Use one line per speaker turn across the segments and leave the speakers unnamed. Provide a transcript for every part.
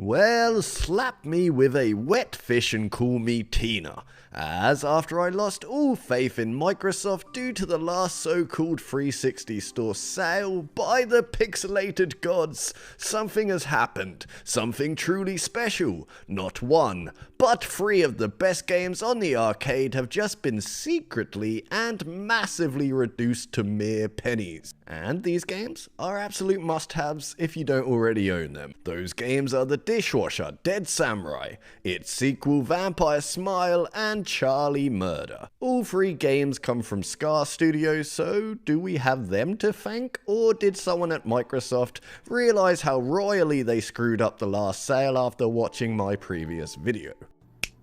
Well, slap me with a wet fish and call me Tina, as after I lost all faith in Microsoft due to the last so-called 360 store sale by the pixelated gods, something has happened, something truly special. Not one, but 3 of the best games on the arcade have just been secretly and massively reduced to mere pennies. And these games are absolute must-haves if you don't already own them. Those games are the Dishwasher, Dead Samurai, its sequel Vampire Smile, and Charlie Murder. All 3 games come from Scar Studios, so do we have them to thank? Or did someone at Microsoft realize how royally they screwed up the last sale after watching my previous video?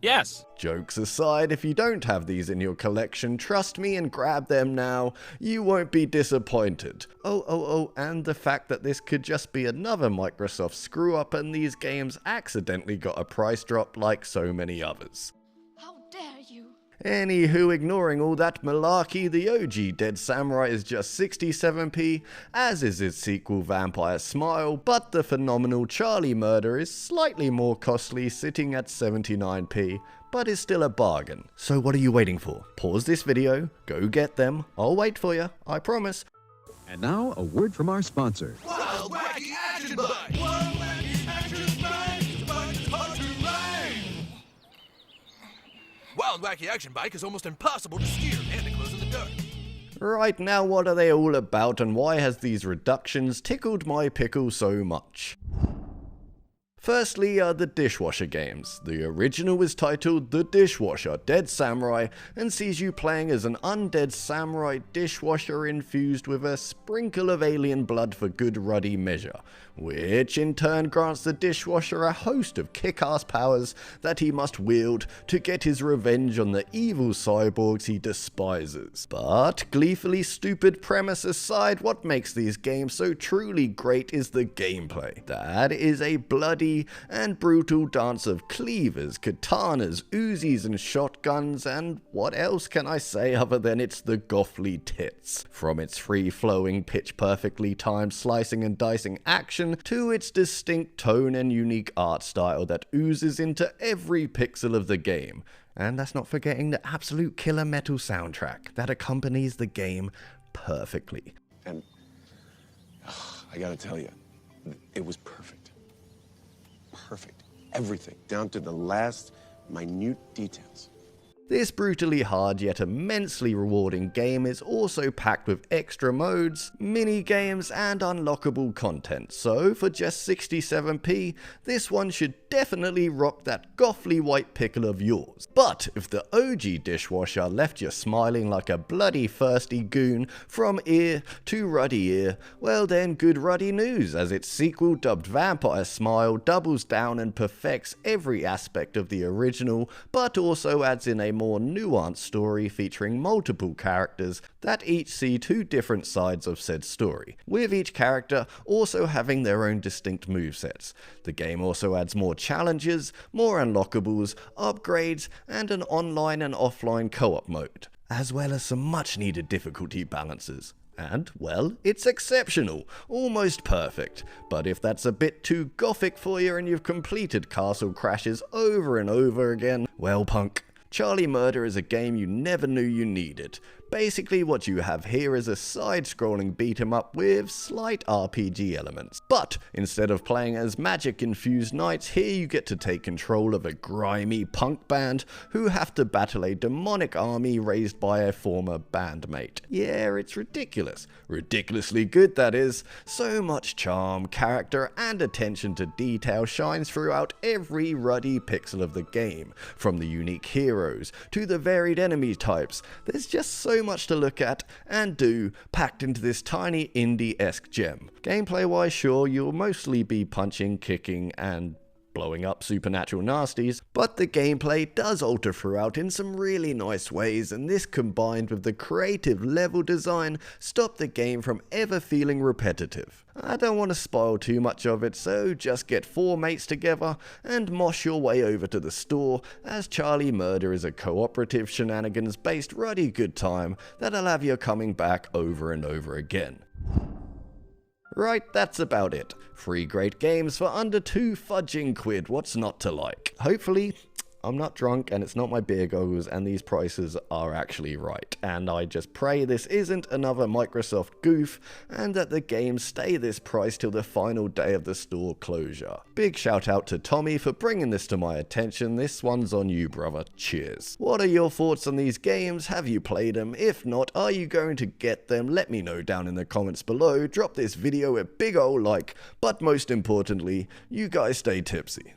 Yes.
Jokes aside, if you don't have these in your collection, trust me and grab them now. You won't be disappointed. And the fact that this could just be another Microsoft screw up and these games accidentally got a price drop like so many others.
How dare you?
Anywho, ignoring all that malarkey, the OG Dead Samurai is just 67p, as is its sequel Vampire Smile, but the phenomenal Charlie Murder is slightly more costly, sitting at 79p, but is still a bargain. So what are you waiting for? Pause this video, go get them, I'll wait for you, I promise.
And now, a word from our sponsor.
Wild Wacky Action Bike! Wild Wacky Action Bike! Bike is hard to ride! Wild Wacky Action Bike is almost impossible to steer and to close in the dark.
Right, now what are they all about and why has these reductions tickled my pickle so much? Firstly are the Dishwasher games. The original is titled The Dishwasher, Dead Samurai, and sees you playing as an undead samurai dishwasher infused with a sprinkle of alien blood for good ruddy measure, which in turn grants the dishwasher a host of kick-ass powers that he must wield to get his revenge on the evil cyborgs he despises. But gleefully stupid premise aside, what makes these games so truly great is the gameplay. That is a bloody and brutal dance of cleavers, katanas, Uzis and shotguns, and what else can I say other than it's the gothly tits. From its free-flowing, pitch-perfectly timed slicing and dicing action to its distinct tone and unique art style that oozes into every pixel of the game. And that's not forgetting the absolute killer metal soundtrack that accompanies the game perfectly.
And I gotta tell you, it was perfect. Perfect. Everything, down to the last minute details.
This brutally hard yet immensely rewarding game is also packed with extra modes, mini games and unlockable content, so for just 67p, this one should definitely rock that gothly white pickle of yours. But if the OG Dishwasher left you smiling like a bloody thirsty goon from ear to ruddy ear, well then good ruddy news, as its sequel dubbed Vampire Smile doubles down and perfects every aspect of the original, but also adds in a more nuanced story featuring multiple characters that each see 2 different sides of said story, with each character also having their own distinct movesets. The game also adds more challenges, more unlockables, upgrades, and an online and offline co-op mode, as well as some much needed difficulty balances. And, well, it's exceptional, almost perfect. But if that's a bit too gothic for you and you've completed Castle Crashes over and over again, well punk, Charlie Murder is a game you never knew you needed. Basically what you have here is a side-scrolling beat-em-up with slight RPG elements. But instead of playing as magic-infused knights, here you get to take control of a grimy punk band who have to battle a demonic army raised by a former bandmate. Yeah, it's ridiculous. Ridiculously good, that is. So much charm, character, and attention to detail shines throughout every ruddy pixel of the game. From the unique heroes to the varied enemy types, there's just so much to look at and do packed into this tiny indie-esque gem. Gameplay wise, sure, you'll mostly be punching, kicking, and blowing up supernatural nasties, but the gameplay does alter throughout in some really nice ways, and this combined with the creative level design stop the game from ever feeling repetitive. I don't want to spoil too much of it, so just get 4 mates together and mosh your way over to the store, as Charlie Murder is a cooperative shenanigans based ruddy good time that'll have you coming back over and over again. Right, that's about it. 3 great games for under 2 fudging quid, what's not to like? Hopefully, I'm not drunk and it's not my beer goggles and these prices are actually right. And I just pray this isn't another Microsoft goof and that the games stay this price till the final day of the store closure. Big shout out to Tommy for bringing this to my attention. This one's on you, brother. Cheers. What are your thoughts on these games? Have you played them? If not, are you going to get them? Let me know down in the comments below. Drop this video a big ol' like, but most importantly, you guys stay tipsy.